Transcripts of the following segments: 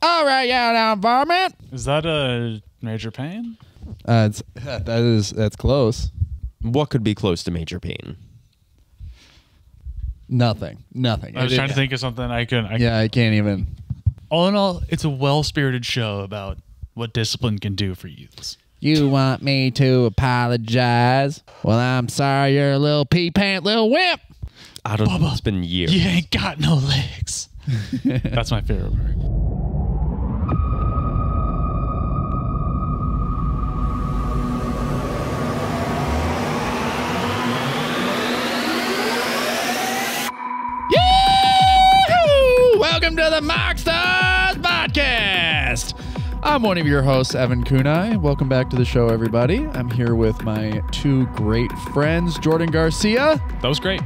All right, yeah, now, varmint. Is that a Major Payne? That's close. What could be close to Major Payne? Nothing. I was trying to think of something I couldn't. I can't even. All in all, it's a well-spirited show about what discipline can do for youths. You want me to apologize? Well, I'm sorry, you're a little pee-pant little wimp. I don't know. It's been years. You ain't got no legs. That's my favorite part. Welcome to the MoxStars podcast. I'm one of your hosts, Evan Kunai. Welcome back to the show, everybody. I'm here with my two great friends, Jordan Garcia. That was great.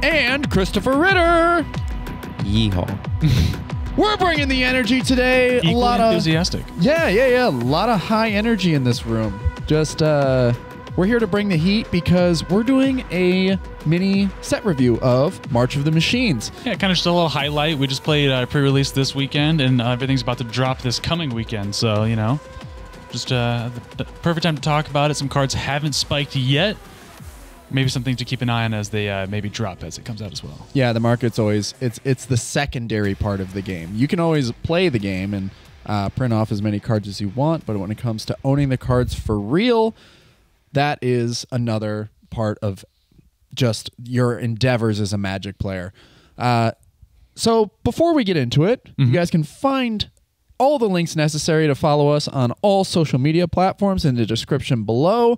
And Christopher Ritter. Yeehaw. We're bringing the energy today. Equally a lot enthusiastic. Yeah. A lot of high energy in this room. Just, we're here to bring the heat because we're doing a mini set review of March of the Machines. Yeah, kind of just a little highlight. We just played pre-release this weekend, and everything's about to drop this coming weekend. So, you know, just the perfect time to talk about it. Some cards haven't spiked yet. Maybe something to keep an eye on as they maybe drop as it comes out as well. Yeah, the market's always, it's the secondary part of the game. You can always play the game and print off as many cards as you want, but when it comes to owning the cards for real, that is another part of just your endeavors as a Magic player. So before we get into it, you guys can find all the links necessary to follow us on all social media platforms in the description below.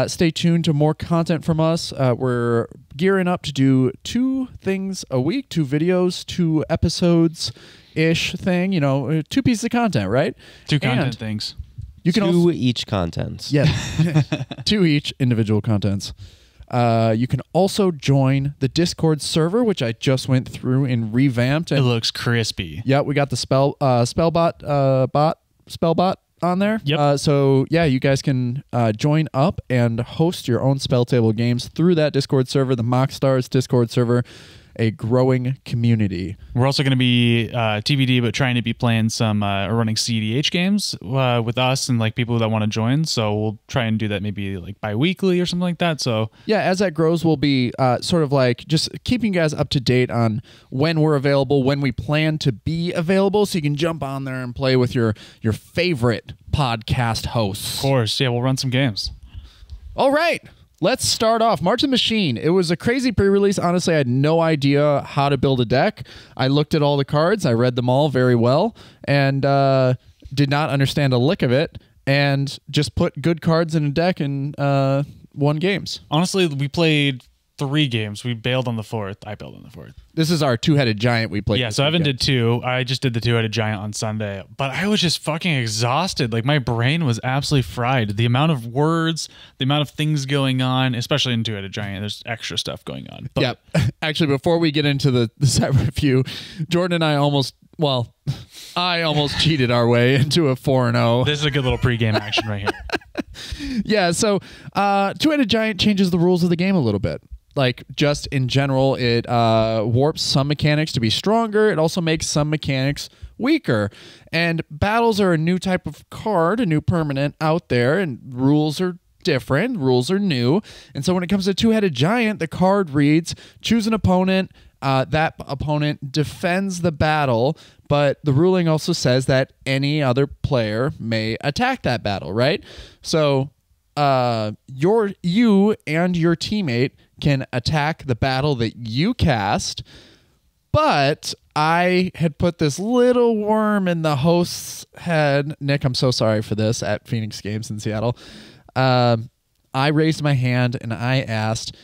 Stay tuned to more content from us. We're gearing up to do 2 things a week, 2 videos, 2 episodes-ish thing. You know, 2 pieces of content, right? 2 content things. You can also each contents. Yeah, 2 each individual contents. You can also join the Discord server, which I just went through and revamped. And It looks crispy. yeah, we got the spellbot on there. Yep. So yeah, you guys can join up and host your own spell table games through that Discord server, the MoxStars Discord server. A growing community. We're also going to be TBD, but trying to be playing some running CDH games with us and like people that want to join. So we'll try and do that maybe like bi-weekly or something like that. So yeah, as that grows, we'll be sort of like just keeping you guys up to date on when we're available, when we plan to be available, so you can jump on there and play with your favorite podcast hosts. of course, yeah, we'll run some games. All right. Let's start off. March of the Machine. It was a crazy pre-release. Honestly, I had no idea how to build a deck. I looked at all the cards. I read them all very well and did not understand a lick of it and just put good cards in a deck and won games. Honestly, we played 3 games. We bailed on the 4th. I bailed on the 4th. This is our 2-headed giant we played. Yeah, so Evan did 2. I just did the 2-headed giant on Sunday. But I was just fucking exhausted. Like, my brain was absolutely fried. The amount of words, the amount of things going on, especially in 2-headed giant, there's extra stuff going on. But yeah. Actually, before we get into the set review, Jordan and I I almost cheated our way into a 4-0. This is a good little pregame action right here. Yeah, so 2-headed giant changes the rules of the game a little bit. Like, just in general, it warps some mechanics to be stronger. It also makes some mechanics weaker. And battles are a new type of card, a new permanent out there, and rules are different. Rules are new. And so when it comes to 2-headed giant, the card reads, choose an opponent. That opponent defends the battle, but the ruling also says that any other player may attack that battle, right? So you and your teammate can attack the battle that you cast, but I had put this little worm in the host's head. Nick, I'm so sorry for this at Phoenix Games in Seattle. I raised my hand and I asked,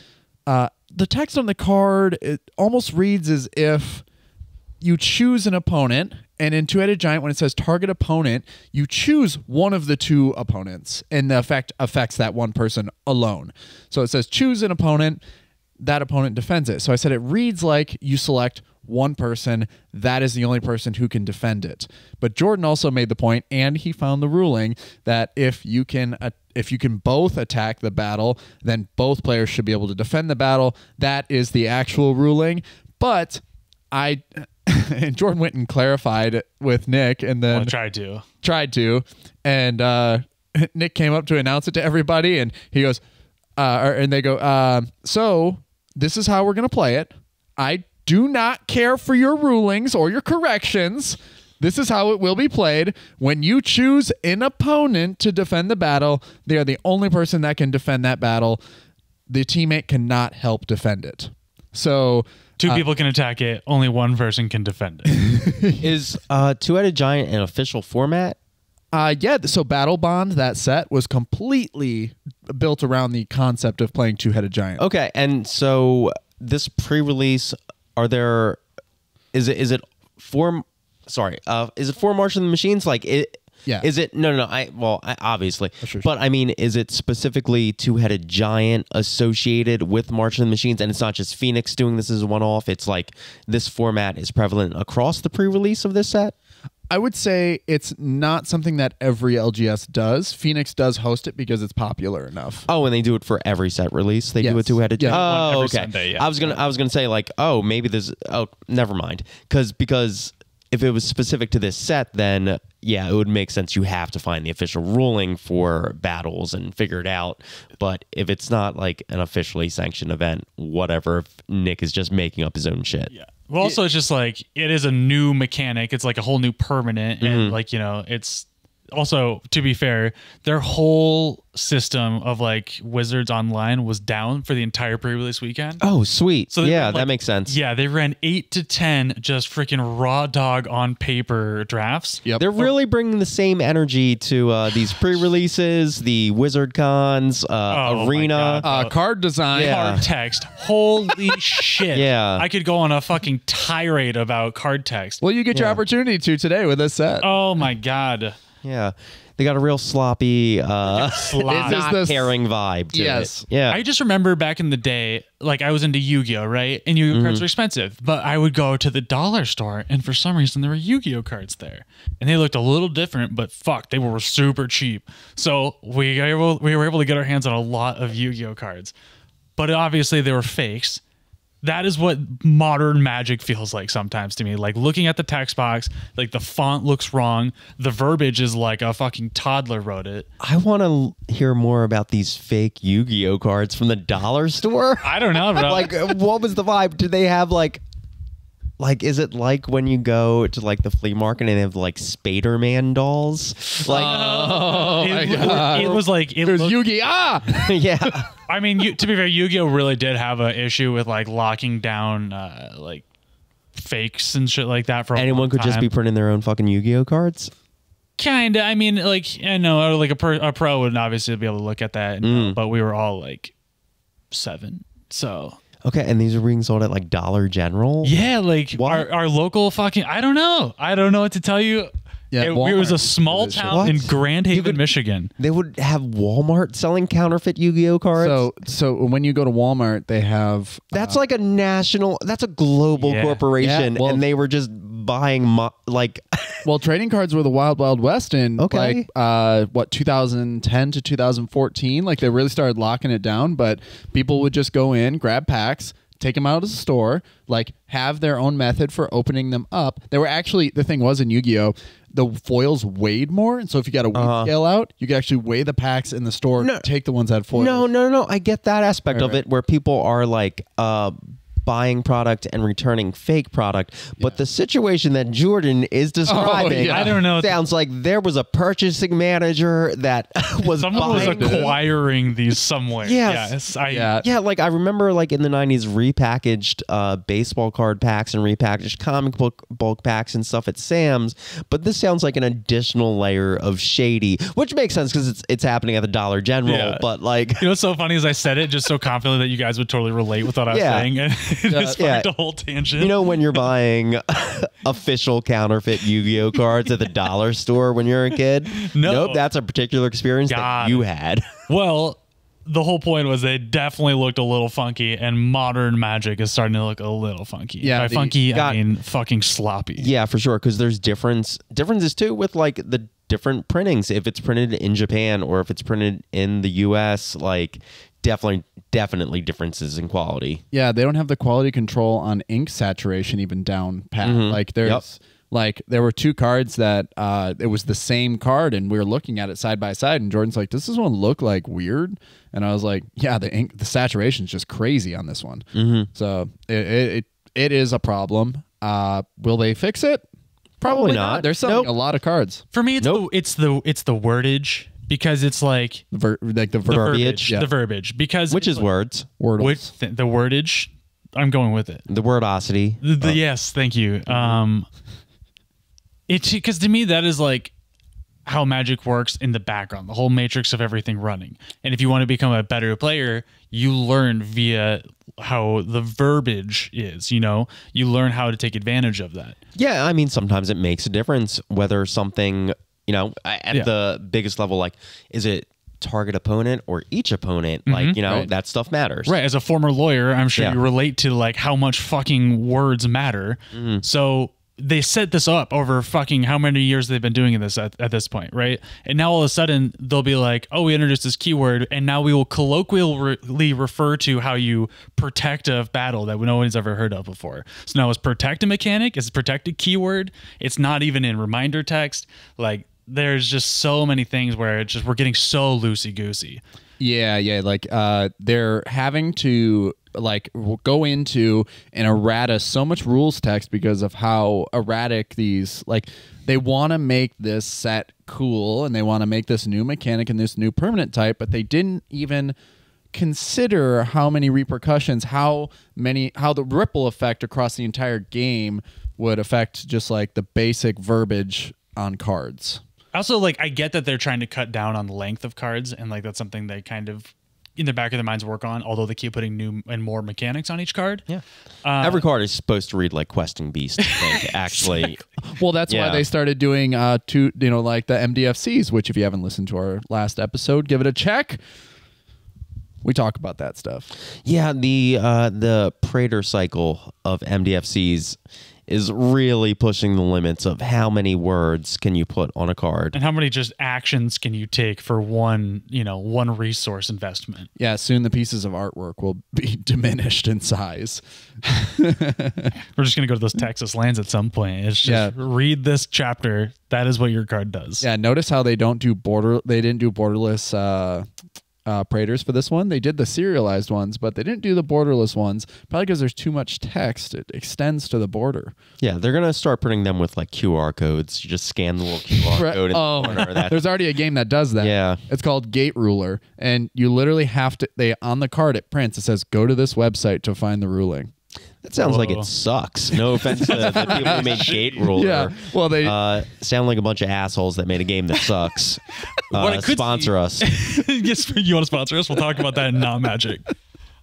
the text on the card, it almost reads as if you choose an opponent, and in 2-headed giant, when it says target opponent, you choose one of the 2 opponents, and the effect affects that one person alone. So it says choose an opponent, that opponent defends it. So I said it reads like you select one person, that is the only person who can defend it. But Jordan also made the point, and he found the ruling, that if you can both attack the battle, then both players should be able to defend the battle. That is the actual ruling. But I and Jordan went and clarified it with Nick, and then tried to, and Nick came up to announce it to everybody, and he goes, and they go, so this is how we're gonna play it. I do not care for your rulings or your corrections. This is how it will be played. When you choose an opponent to defend the battle, they are the only person that can defend that battle. The teammate cannot help defend it. So two people can attack it. Only one person can defend it. Is Two-Headed Giant an official format? Yeah. So Battle Bond, that set, was completely built around the concept of playing Two-Headed Giant. Okay, and so this pre-release, is it for March of the Machines? Like it. Yeah. Is it no? Obviously, sure. But I mean, is it specifically Two-Headed Giant associated with March of the Machines, and it's not just Phoenix doing this as a one-off? It's like this format is prevalent across the pre-release of this set. I would say it's not something that every LGS does. Phoenix does host it because it's popular enough. Oh, and they do it for every set release. They do a Two-Headed Giant. Yeah. Oh, Every okay. Sunday, yeah. I was gonna say like, oh, maybe there's. Oh, never mind. Because if it was specific to this set, then yeah, it would make sense. You have to find the official ruling for battles and figure it out. But if it's not like an officially sanctioned event, whatever, if Nick is just making up his own shit. Yeah. Well, also, it's just like it is a new mechanic. It's like a whole new permanent, and like it's also, to be fair, their whole system of like Wizards Online was down for the entire pre-release weekend. Oh, sweet. So yeah, that makes sense. Yeah, they ran 8 to 10 just freaking raw dog on paper drafts. Yep. They're really bringing the same energy to these pre-releases, the Wizard Cons, Arena. Card design. Yeah. Card text. Holy shit. Yeah. I could go on a fucking tirade about card text. Well, you get your opportunity to today with this set. Oh my God. Yeah, they got a real sloppy, not caring vibe to it. Yeah, I just remember back in the day, like I was into Yu-Gi-Oh, right? And Yu-Gi-Oh cards were expensive, but I would go to the dollar store, and for some reason there were Yu-Gi-Oh cards there, and they looked a little different, but fuck, they were super cheap. So we were able to get our hands on a lot of Yu-Gi-Oh cards, but obviously they were fakes. That is what modern Magic feels like sometimes to me. Like looking at the text box, like the font looks wrong. The verbiage is like a fucking toddler wrote it. I want to hear more about these fake Yu-Gi-Oh cards from the dollar store. I don't know, bro. Like, what was the vibe? Did they have like, is it like when you go to like the flea market and they have like Spider-Man dolls? Like, it was like There's Yu-Gi-Oh! Yeah. I mean, to be fair, Yu-Gi-Oh really did have an issue with like locking down like fakes and shit like that. For anyone could just be printing their own fucking Yu-Gi-Oh cards. Kinda. I mean, like I know, like a pro would obviously be able to look at that, but we were all like 7, so. Okay, and these are being sold at like Dollar General? Yeah, like our local fucking, I don't know what to tell you. Yeah, it was a small town in Grand Haven, Michigan. They would have Walmart selling counterfeit Yu-Gi-Oh cards? So when you go to Walmart, they have... That's like that's a global corporation, Yeah, well, and they were just buying, well, trading cards were the wild, wild west in, Okay. 2010 to 2014. Like, they really started locking it down, but people would just go in, grab packs, take them out of the store, like, have their own method for opening them up. They were actually... The thing was, in Yu-Gi-Oh!, the foils weighed more, and so if you got a weight scale out, you could actually weigh the packs in the store, take the ones that had foils. No. I get that aspect of it, where people are like buying product and returning fake product, but the situation that Jordan is describing, I don't know, sounds like there was a purchasing manager that was acquiring these somewhere. Yes. Yeah, like I remember like in the 90s repackaged baseball card packs and repackaged comic book bulk packs and stuff at Sam's, but this sounds like an additional layer of shady, which makes sense because it's happening at the Dollar General, but like... You know what's so funny is I said it just so confidently that you guys would totally relate with what I was saying. It sparked a whole tangent. You know when you're buying official counterfeit Yu-Gi-Oh cards at the dollar store when you're a kid? No. Nope, that's a particular experience that you had. Well, the whole point was they definitely looked a little funky, and modern Magic is starting to look a little funky. Yeah, by funky, I mean fucking sloppy. Yeah, for sure, because there's differences too with like the different printings. If it's printed in Japan or if it's printed in the US, like definitely differences in quality. Yeah, they don't have the quality control on ink saturation even down pat. Like there's like there were 2 cards that it was the same card and we were looking at it side by side and Jordan's like, does this one look like weird? And I was like, yeah, the saturation is just crazy on this one. So it is a problem. Will they fix it? Probably not. They're selling a lot of cards. For me, it's the wordage. Because it's like the verbiage, the verbiage. Because which is like, words, the wordage. I'm going with it. The wordosity. Yes, thank you. It's because to me that is like how Magic works in the background, the whole matrix of everything running. And if you want to become a better player, you learn via how the verbiage is. You learn how to take advantage of that. Yeah, I mean, sometimes it makes a difference whether something. At the biggest level, like, is it target opponent or each opponent? Like, that stuff matters. Right. As a former lawyer, I'm sure you relate to like how much fucking words matter. So they set this up over fucking how many years they've been doing this at this point, right? And now all of a sudden they'll be like, oh, we introduced this keyword, and now we will colloquially refer to how you protect a battle that no one's ever heard of before. So now is protect a mechanic? Is protect a keyword? It's not even in reminder text. Like, there's just so many things where it's just we're getting so loosey-goosey. Yeah. Like they're having to like go into and errata so much rules text because of how erratic these, like, they want to make this set cool and they want to make this new mechanic and this new permanent type, but they didn't even consider how many repercussions, how the ripple effect across the entire game would affect just like the basic verbiage on cards. Also, like, I get that they're trying to cut down on the length of cards, and like that's something they kind of in the back of their minds work on, although they keep putting new and more mechanics on each card. Yeah. Every card is supposed to read like Questing Beast, I think, actually. Well, that's why they started doing like the MDFCs, which if you haven't listened to our last episode, give it a check. We talk about that stuff. Yeah, the Praetor cycle of MDFCs is really pushing the limits of how many words can you put on a card. And how many just actions can you take for one resource investment. Yeah, soon the pieces of artwork will be diminished in size. We're just going to go to those Texas lands at some point. It's just read this chapter. That is what your card does. Yeah, notice how they didn't do borderless Praetors for this one. They did the serialized ones, but they didn't do the borderless ones, probably because there's too much text. It extends to the border. Yeah, they're going to start putting them with like QR codes. You just scan the little QR code in the corner. There's already a game that does that. Yeah. It's called Gate Ruler, and you literally have to, on the card it prints, it says, go to this website to find the ruling. That sounds like it sucks. No offense to the people who made Gate Ruler. Yeah, well, they sound like a bunch of assholes that made a game that sucks. Sponsor us. Yes, you want to sponsor us? We'll talk about that in Not Magic.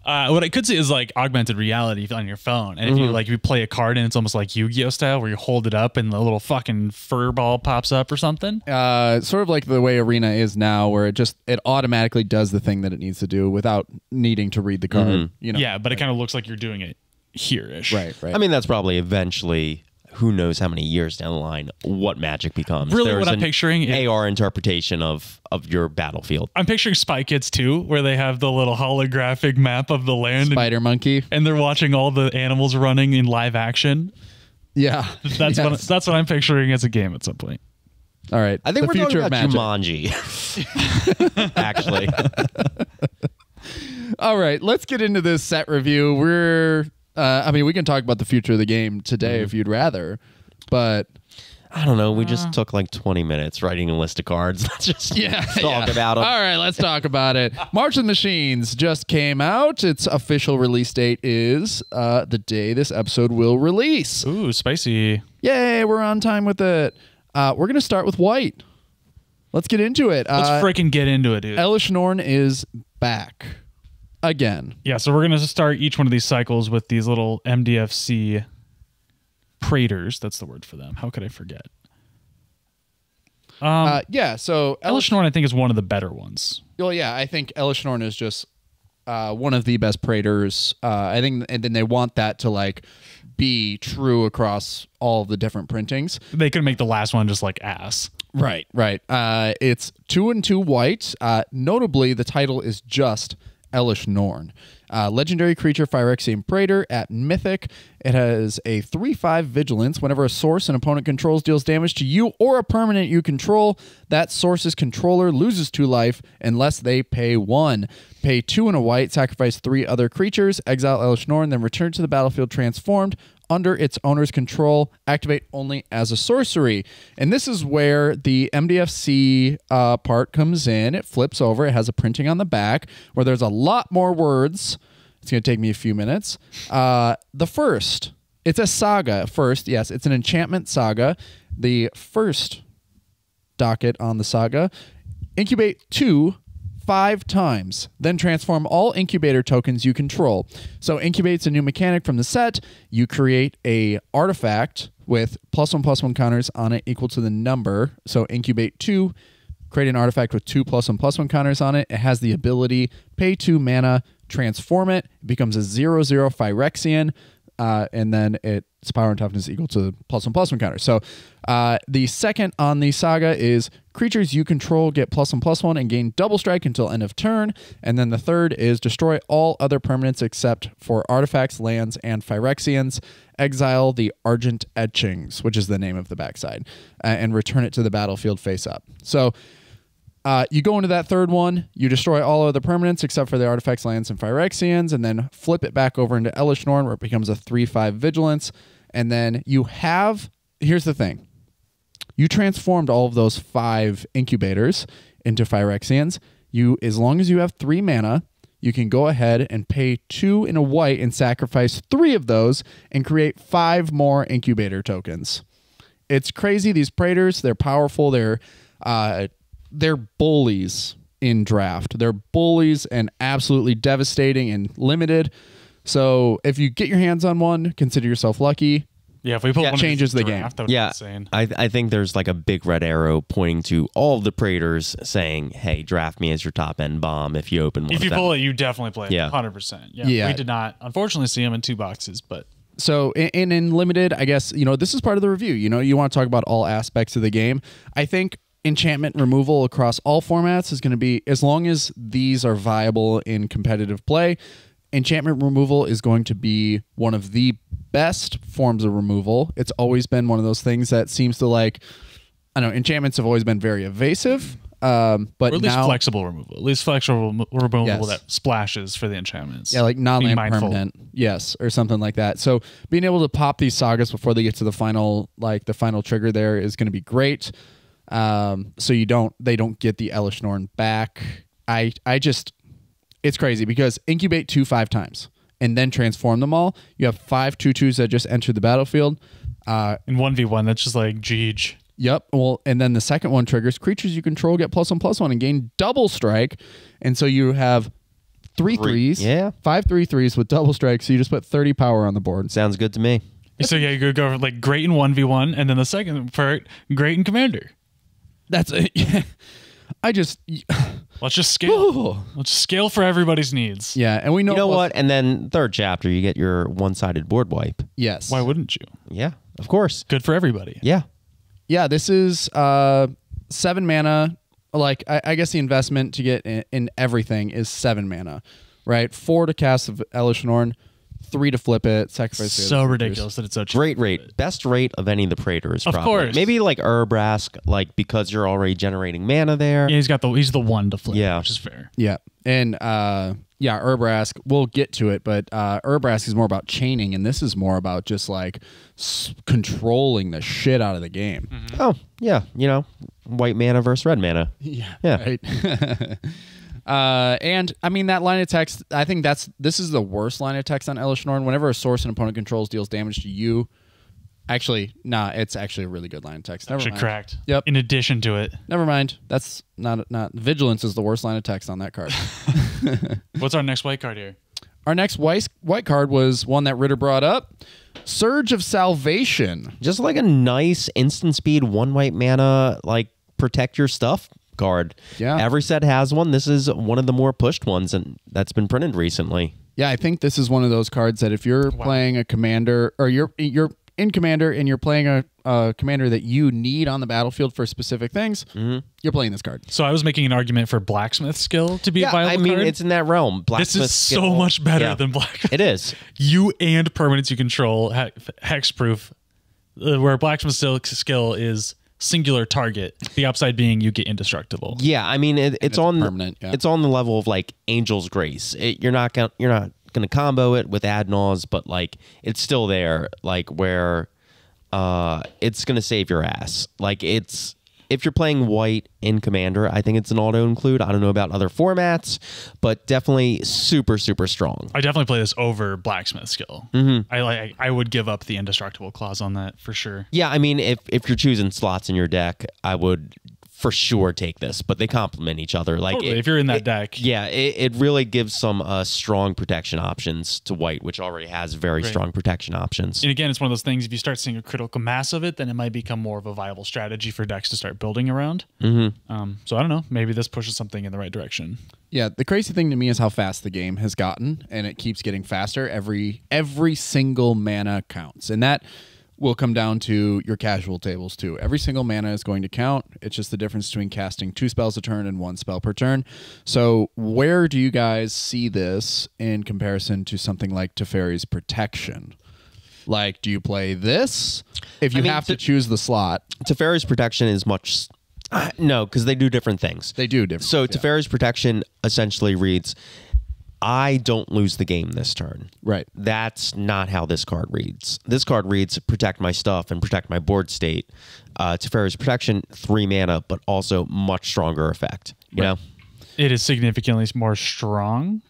What I could see is like augmented reality on your phone, and if you play a card and it's almost like Yu-Gi-Oh style, where you hold it up and the little fucking fur ball pops up or something. Sort of like the way Arena is now, where it automatically does the thing that it needs to do without needing to read the card. Yeah, but it kind of looks like you're doing it here-ish. Right. I mean, that's probably eventually, who knows how many years down the line, what Magic becomes. Really, what I'm picturing AR interpretation of your battlefield. I'm picturing Spy Kids 2, where they have the little holographic map of the land. Spider Monkey. And they're watching all the animals running in live action. Yeah. That's what I'm picturing as a game at some point. All right. I think we're future talking about Magic. Jumanji. Actually. All right. Let's get into this set review. We can talk about the future of the game today if you'd rather, but I don't know. We just took like 20 minutes writing a list of cards. Let's just talk about them. All right, let's talk about it. March of the Machines just came out. Its official release date is the day this episode will release. Ooh, spicy. Yay, we're on time with it. We're going to start with white. Let's get into it. Let's freaking get into it, dude. Elish Norn is back. Again. Yeah, so we're going to start each one of these cycles with these little MDFC Praetors. That's the word for them. How could I forget? So Elish Norn, I think, is one of the better ones. Well, yeah, I think Elish Norn is just one of the best Praetors. I think, and then they want that to like be true across all the different printings. They could make the last one just like ass. Right. It's 2 and 2 white. Notably, the title is just Elish Norn. Legendary creature, Phyrexian Praetor at Mythic. It has a 3/5 vigilance. Whenever a source an opponent controls deals damage to you or a permanent you control, that source's controller loses 2 life unless they pay 1. Pay 2 and a white, sacrifice 3 other creatures, exile Elish Norn, then return to the battlefield transformed under its owner's control, activate only as a sorcery. And this is where the MDFC part comes in. It flips over. It has a printing on the back where there's a lot more words. It's going to take me a few minutes. The first, it's a saga first. Yes, it's an enchantment saga. The first docket on the saga, incubate 2 5 times, then transform all incubator tokens you control. So incubate's a new mechanic from the set. You create a artifact with +1/+1 counters on it equal to the number. So incubate 2, create an artifact with 2 +1/+1 counters on it. It has the ability, pay 2 mana, transform it. It becomes a 0/0 Phyrexian, and then its power and toughness equal to +1/+1 counter. So the second on the saga is creatures you control get +1/+1 and gain double strike until end of turn. And then the third is destroy all other permanents except for artifacts, lands, and Phyrexians. Exile the Argent Etchings, which is the name of the backside, and return it to the battlefield face up. So you go into that third one, you destroy all other permanents except for the artifacts, lands, and Phyrexians, and then flip it back over into Elish Norn where it becomes a 3/5 vigilance. And then you have, here's the thing. You transformed all of those 5 incubators into Phyrexians. As long as you have 3 mana, you can go ahead and pay 2 and a white and sacrifice 3 of those and create 5 more incubator tokens. It's crazy. These Praetors, they're powerful. They're bullies in draft. They're bullies and absolutely devastating and limited. So if you get your hands on one, consider yourself lucky. Yeah, if we put one changes the draft, game. That would be insane. I think there's like a big red arrow pointing to all of the Praetors saying, hey, draft me as your top end bomb if you open one. If you pull it, you definitely play it. Yeah. 100%. Yeah. We did not, unfortunately, see them in 2 boxes, but... So in limited, I guess, this is part of the review. You want to talk about all aspects of the game. I think enchantment removal across all formats is going to be, as long as these are viable in competitive play, enchantment removal is going to be one of the best forms of removal. It's always been one of those things that seems to enchantments have always been very evasive. But or at least now, flexible removal. At least flexible removal Yes. that splashes for the enchantments. Yeah, like non-land Being mindful. permanent. Yes, or something like that. So being able to pop these sagas before they get to the final trigger there is going to be great. So they don't get the Elish Norn back. It's crazy because incubate 2 5 times and then transform them all. You have 5 2/2s that just entered the battlefield. In 1v1, that's just like Jeej. Yep. Well, and then the second one triggers creatures you control get +1/+1 and gain double strike. And so you have 3 3s. Yeah. 5 3/3s with double strike. So you just put 30 power on the board. Sounds good to me. So yeah, you could go for like great in 1v1, and then the second part, great in Commander. That's it. Let's just scale. Ooh. Let's just scale for everybody's needs. Yeah, and we know You know what? And then third chapter, you get your one-sided board wipe. Yes. Why wouldn't you? Yeah, of course. Good for everybody. Yeah. Yeah, this is 7 mana. Like I guess the investment to get in everything is 7 mana, right? 4 to cast of Elish Norn, 3 to flip it, sacrifice. the So other ridiculous that it's so cheap. Great rate. Best rate of any of the Praetors. Of probably. course. Maybe like Urbrask, because you're already generating mana there. Yeah, he's the one to flip. Yeah. Which is fair. Yeah, and Urbrask. We'll get to it, but Urbrask is more about chaining, and this is more about just like controlling the shit out of the game. Mm-hmm. Oh, yeah. White mana versus red mana. Yeah. Yeah. Right. And I mean that line of text. I think this is the worst line of text on Elish Norn. Whenever a source an opponent controls deals damage to you, it's actually a really good line of text. Never Actually mind. cracked. Yep. In addition to it. Never mind. That's not vigilance is the worst line of text on that card. What's our next white card here? Our next white card was one that Ritter brought up. Surge of Salvation. Just like a nice instant speed 1 white mana, protect your stuff card. Yeah. Every set has one. This is one of the more pushed ones and that's been printed recently. Yeah, I think this is one of those cards that if you're playing a commander or you're in Commander and you're playing a commander that you need on the battlefield for specific things, you're playing this card. So I was making an argument for Blacksmith skill to be a viable card. it's in that realm. This is so much better than Blacksmith. It is. You and permanents you control hexproof, where Blacksmith skill is singular target. The upside being you get indestructible. Yeah, I mean it's on permanent. Yeah. It's on the level of like Angel's Grace. You're not gonna combo it with ad naus, but like it's still there. Like where it's gonna save your ass. Like it's. If you're playing white in Commander, I think it's an auto include. I don't know about other formats, but definitely super, super strong. I definitely play this over Blacksmith skill. I would give up the indestructible clause on that for sure. Yeah, I mean, if you're choosing slots in your deck, I would for sure take this, but they complement each other. Like totally, if you're in that deck. Yeah, it really gives some strong protection options to white, which already has very strong protection options. And again, it's one of those things, if you start seeing a critical mass of it, then it might become more of a viable strategy for decks to start building around. So I don't know, maybe this pushes something in the right direction. Yeah, the crazy thing to me is how fast the game has gotten, and it keeps getting faster. Every single mana counts, and that will come down to your casual tables too. Every single mana is going to count. It's just the difference between casting 2 spells a turn and 1 spell per turn. So where do you guys see this in comparison to something like Teferi's Protection? Like, do you play this if you have to choose the slot? Teferi's Protection is much... no, because they do different things. They do different So Teferi's Protection essentially reads... I don't lose the game this turn. Right. That's not how this card reads. This card reads protect my stuff and protect my board state. Teferi's Protection, 3 mana, but also much stronger effect. You know? It is significantly more strong.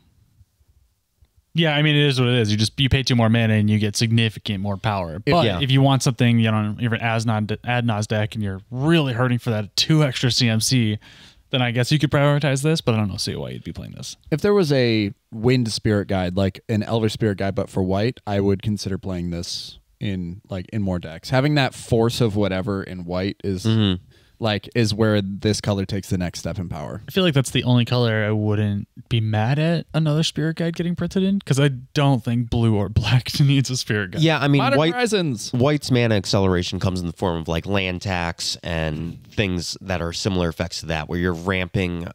Yeah, I mean, it is what it is. You pay 2 more mana and you get significant more power. But if you want something, you know, you're an ad naus deck and you're really hurting for that 2 extra CMC, then I guess you could prioritize this, but I don't see why you'd be playing this. If there was a Wind Spirit guide, like an Elder Spirit guide, but for white, I would consider playing this in more decks. Having that force of whatever in white is is where this color takes the next step in power. I feel like that's the only color I wouldn't be mad at another Spirit guide getting printed in, because I don't think blue or black needs a Spirit guide. Yeah, I mean, Modern Horizons. White's mana acceleration comes in the form of like land tax and things that are similar effects to that, where you're ramping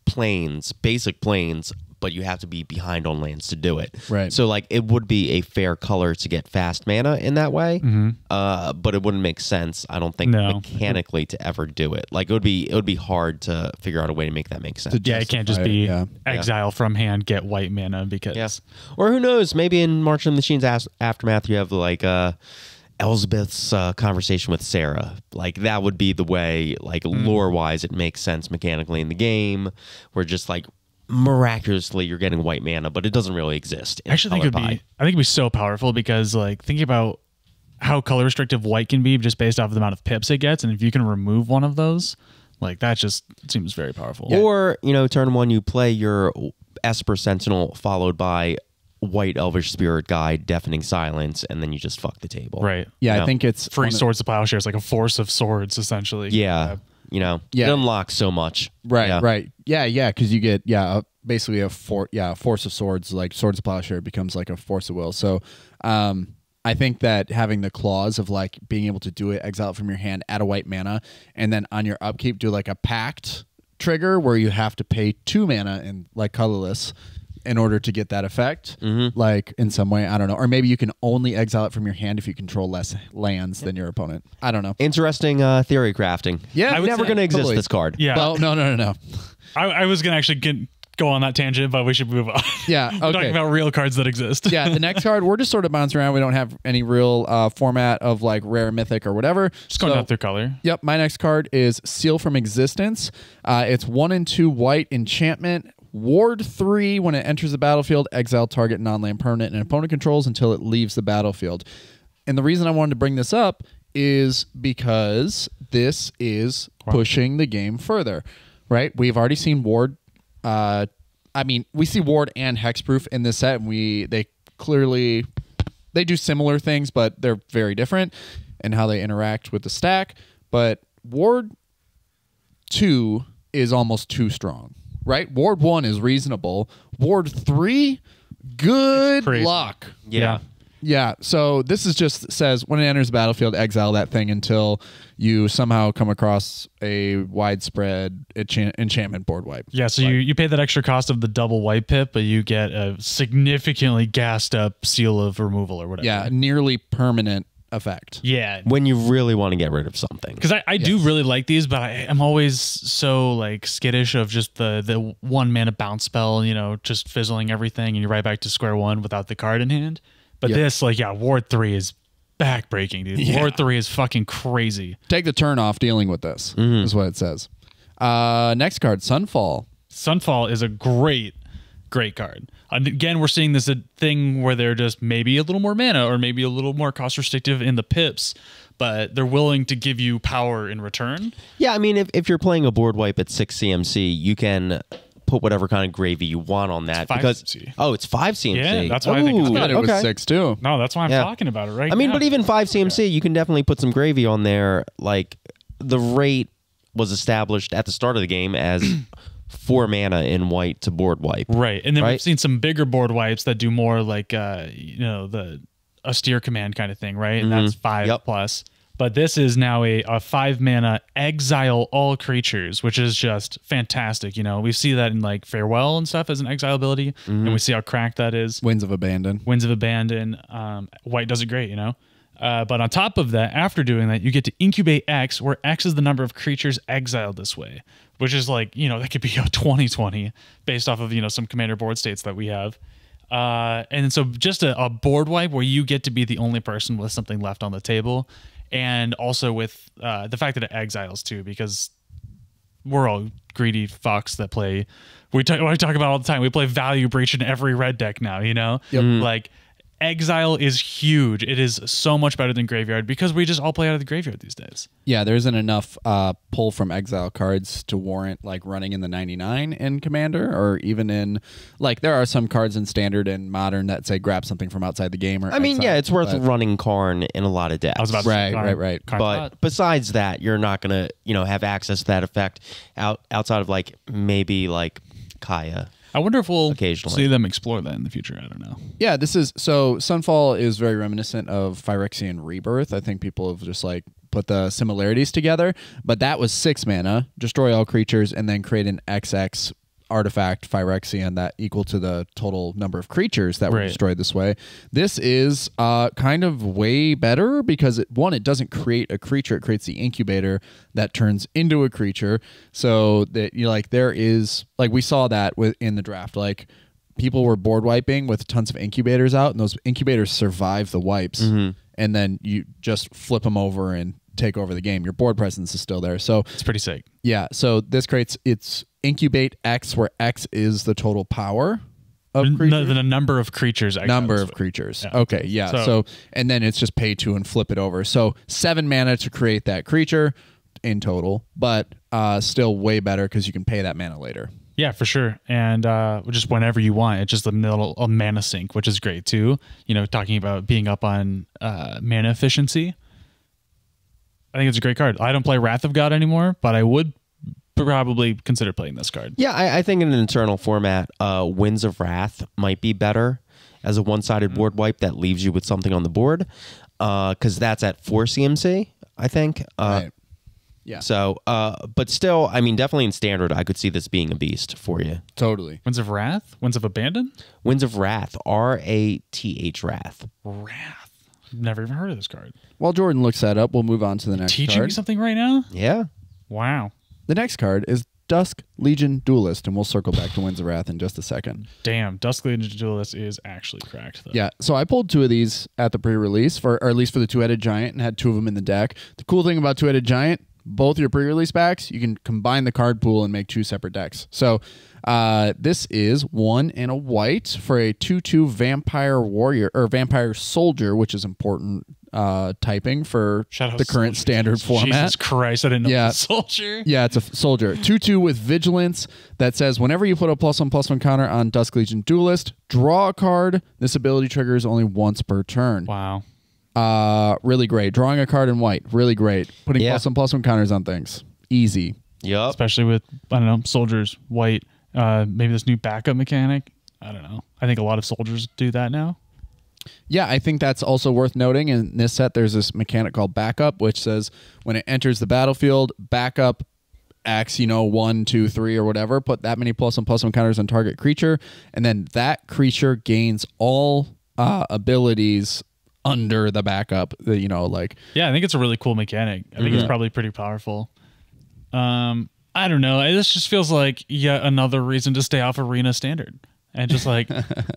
planes, basic planes, but you have to be behind on lands to do it. Right. So like it would be a fair color to get fast mana in that way, but it wouldn't make sense, I don't think, mechanically to ever do it. Like it would be hard to figure out a way to make that make sense. Yeah, it can't just be exile from hand, get white mana, because or who knows, maybe in March of the Machines Aftermath you have like Elizabeth's conversation with Sarah. Like that would be the way, like lore wise, it makes sense mechanically in the game, where just like miraculously you're getting white mana, but it doesn't really exist. I actually think it'd be so powerful, because like thinking about how color restrictive white can be just based off of the amount of pips it gets, and if you can remove one of those, like that just seems very powerful. Yeah. Or, you know, turn 1 you play your Esper Sentinel followed by White Elvish Spirit Guide, Deafening Silence, and then you just fuck the table. Right. Yeah, you know? I think it's free Swords to Plowshares, like a force of swords essentially. Yeah. You know, it unlocks so much. Right. Yeah, because you get basically a force of swords, like Swords of Plowshare becomes like a force of will. So I think that having the clause of like being able to do it, exile it from your hand, add a white mana, and then on your upkeep do like a pact trigger where you have to pay 2 mana and like colorless in order to get that effect, like in some way, I don't know. Or maybe you can only exile it from your hand if you control less lands than your opponent. I don't know. Interesting theory crafting. Yeah, I'm never going to exist this card. Yeah. Well, no. I was going to actually go on that tangent, but we should move on. Yeah, okay. We're talking about real cards that exist. Yeah, the next card, we're just sort of bouncing around. We don't have any real format of like rare, mythic, or whatever. Just going out through color. Yep, my next card is Seal from Existence. It's 1 and 2 white enchantment. Ward 3, when it enters the battlefield, exile target non-land permanent and opponent controls until it leaves the battlefield. And the reason I wanted to bring this up is because this is pushing the game further, right? We've already seen Ward. We see Ward and Hexproof in this set, and they do similar things, but they're very different in how they interact with the stack. But Ward 2 is almost too strong. Right? Ward 1 is reasonable. Ward 3, good luck. Yeah. Yeah, so this is just says when it enters the battlefield, exile that thing until you somehow come across a widespread enchantment board wipe. Yeah, so you pay that extra cost of the double wipe pip, but you get a significantly gassed up seal of removal or whatever. Yeah, nearly permanent effect. Yeah. When you really want to get rid of something. Because I do really like these, but I'm always so like skittish of just the 1 mana bounce spell, you know, just fizzling everything and you're right back to square one without the card in hand. But this, like, yeah, Ward 3 is backbreaking, dude. Yeah. Ward 3 is fucking crazy. Take the turn off dealing with this, is what it says. Next card, Sunfall. Sunfall is a great card. And again, we're seeing this thing where they're just maybe a little more mana or maybe a little more cost restrictive in the pips, but they're willing to give you power in return. Yeah, I mean, if you're playing a board wipe at 6 CMC, you can put whatever kind of gravy you want on that. It's 5 because CMC. Oh, it's 5 CMC. Yeah, that's why I think it's I good. thought it was 6 too. No, that's why I'm talking about it right now. I mean, but even 5 CMC, you can definitely put some gravy on there. Like, the rate was established at the start of the game as 4 mana in white to board wipe. Right. And then we've seen some bigger board wipes that do more like, you know, the austere command kind of thing, right? And that's 5 plus. But this is now a 5 mana exile all creatures, which is just fantastic. You know, we see that in like Farewell and stuff as an exile ability, and we see how cracked that is. Winds of Abandon. Winds of Abandon. White does it great, you know. But on top of that, after doing that, you get to incubate X, where X is the number of creatures exiled this way, which is like, you know, that could be a 20/20 based off of, you know, some commander board states that we have. And so just a board wipe where you get to be the only person with something left on the table. And also with the fact that it exiles too, because we're all greedy fucks that play. We talk about all the time. We play Value Breach in every red deck now, you know? Like, exile is huge. It is so much better than graveyard because we just all play out of the graveyard these days. Yeah, there isn't enough pull from exile cards to warrant like running in the 99 in Commander, or even in like there are some cards in Standard and Modern that say grab something from outside the game. Or I mean, exile, yeah, it's worth running Karn in a lot of decks. I was about to say right. But besides that, you're not gonna, you know, have access to that effect outside of like maybe like Kaya. I wonder if we'll occasionally see them explore that in the future. I don't know. Yeah, this is so Sunfall is very reminiscent of Phyrexian Rebirth. I think people have just like put the similarities together, but that was 6 mana, destroy all creatures, and then create an XX artifact Phyrexian that equal to the total number of creatures that were destroyed this way. This is kind of way better because it doesn't create a creature, it creates the incubator that turns into a creature. So that you like there is like we saw that in the draft, like people were board wiping with tons of incubators out, and those incubators survive the wipes, and then you just flip them over and take over the game. Your board presence is still there. So it's pretty sick. Yeah. So this creates its incubate X, where X is the total power of creatures. The number of creatures. Number of creatures. Yeah. Okay. Yeah. So and then it's just pay 2 and flip it over. So 7 mana to create that creature in total, but still way better because you can pay that mana later. Yeah, for sure. And just whenever you want. It's just a mana sink, which is great too. You know, talking about being up on mana efficiency. I think it's a great card. I don't play Wrath of God anymore, but I would probably consider playing this card. Yeah, I think in an internal format, Winds of Wrath might be better as a one-sided board wipe that leaves you with something on the board, because that's at 4 CMC, I think. Right. Yeah. So, but still, I mean, definitely in Standard, I could see this being a beast for you. Totally. Winds of Wrath? Winds of Abandon? Winds of Wrath. R-A-T-H Wrath. Wrath. Never even heard of this card. While Jordan looks that up, we'll move on to the next Teaching card. me something right now? Yeah. Wow. The next card is Dusk Legion Duelist, and we'll circle back to Winds of Wrath in just a second. Damn, Dusk Legion Duelist is actually cracked, though. Yeah, so I pulled 2 of these at the pre-release, or at least for the Two-Headed Giant, and had 2 of them in the deck. The cool thing about Two-Headed Giant, both your pre-release packs, you can combine the card pool and make 2 separate decks. So this is 1 and a white for a 2/2 Vampire Warrior, or Vampire Soldier, which is important typing for the current Standard format. Jesus Christ, I didn't know it was a soldier. Yeah, it's a soldier. 2/2 with Vigilance that says whenever you put a +1/+1 counter on Dusk Legion Duelist, draw a card. This ability triggers only once per turn. Wow. Really great. Drawing a card in white, really great. Putting +1/+1 counters on things, easy. Yep. Especially with, I don't know, soldiers, white. Maybe this new backup mechanic. I don't know. I think a lot of soldiers do that now. Yeah, I think that's also worth noting. In this set, there's this mechanic called backup, which says when it enters the battlefield, backup X, 1, 2, 3, or whatever, put that many +1/+1 counters on target creature, and then that creature gains all abilities under the backup. Yeah, I think it's a really cool mechanic. I think it's probably pretty powerful. I don't know. This just feels like yet another reason to stay off Arena Standard. And just like,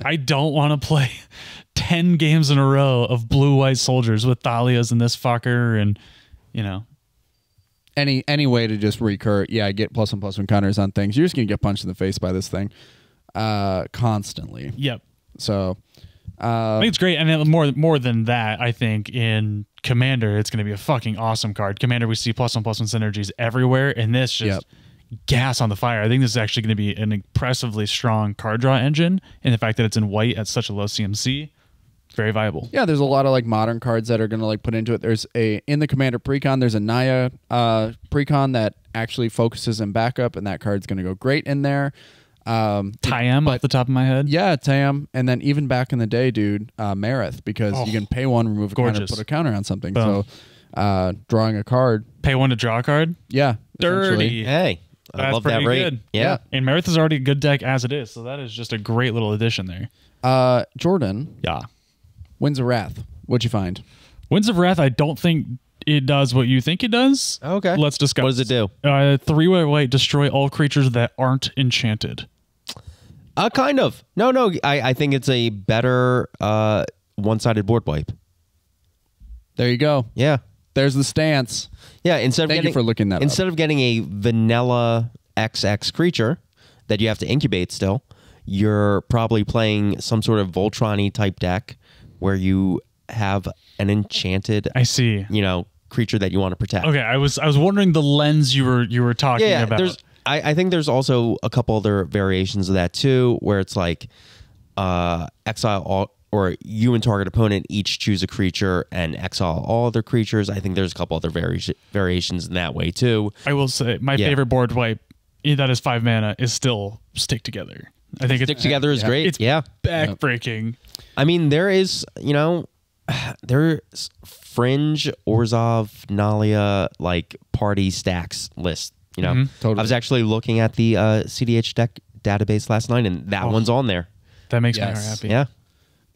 I don't want to play 10 games in a row of blue-white soldiers with Thalias and this fucker and, Any way to just recur, get +1/+1 counters on things. You're just going to get punched in the face by this thing constantly. Yep. So I think it's great. And then more than that, I think in Commander, it's going to be a fucking awesome card. Commander, we see +1/+1 synergies everywhere, and this just gas on the fire. I think this is actually going to be an impressively strong card draw engine, and the fact that it's in white at such a low CMC, very viable. Yeah, there's a lot of modern cards that are going to put into it. There's in the Commander precon, there's a Naya precon that actually focuses in backup, and that card's going to go great in there. Tyam off the top of my head. Yeah, Tyam. And then even back in the day, dude, Marith, because you can pay 1, remove a counter, put a counter on something. Boom. So drawing a card. Pay 1 to draw a card? Yeah. Dirty. Hey, I love that rate. Good. Yeah. And Marith is already a good deck as it is, so that is just a great little addition there. Jordan. Yeah. Winds of Wrath. What'd you find? Winds of Wrath, I don't think it does what you think it does. Okay. Let's discuss. What does it do? 3-white, destroy all creatures that aren't enchanted. Kind of. No. I think it's a better one-sided board wipe. There you go. Yeah. There's the stance. Yeah. Thank you for looking that up. Instead of getting a vanilla XX creature that you have to incubate still, you're probably playing some sort of Voltron-y type deck where you have an enchanted, creature that you want to protect. Okay, I was wondering the lens you were talking about. I think there's also a couple other variations of that too, where it's like exile all, or you and target opponent each choose a creature and exile all other creatures. I think there's a couple other variations in that way too. I will say my favorite board wipe that is 5 mana is still Stick Together. I think Stick Together is great. It's backbreaking. I mean, there is, there's Fringe, Orzhov, Nalia, party stacks list. Totally. I was actually looking at the CDH deck database last night, and that one's on there. That makes me happy. Yeah.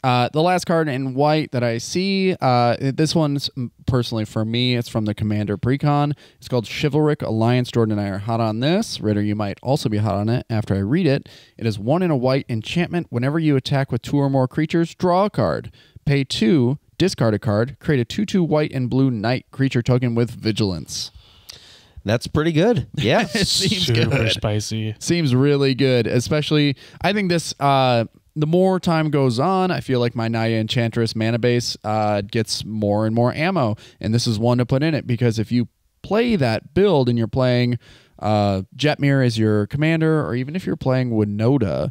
The last card in white that I see, this one's personally for me, it's from the Commander Precon. It's called Chivalric Alliance. Jordan and I are hot on this. Ritter, you might also be hot on it after I read it. It is 1 in a white enchantment. Whenever you attack with 2 or more creatures, draw a card. Pay 2, discard a card, create a 2/2 white and blue knight creature token with vigilance. That's pretty good. Yeah. It seems super good. spicy. Seems really good. Especially, I think this, the more time goes on, I feel like my Naya Enchantress mana base gets more and more ammo. And this is one to put in it, because if you play that build and you're playing Jetmir as your commander, or even if you're playing Winota,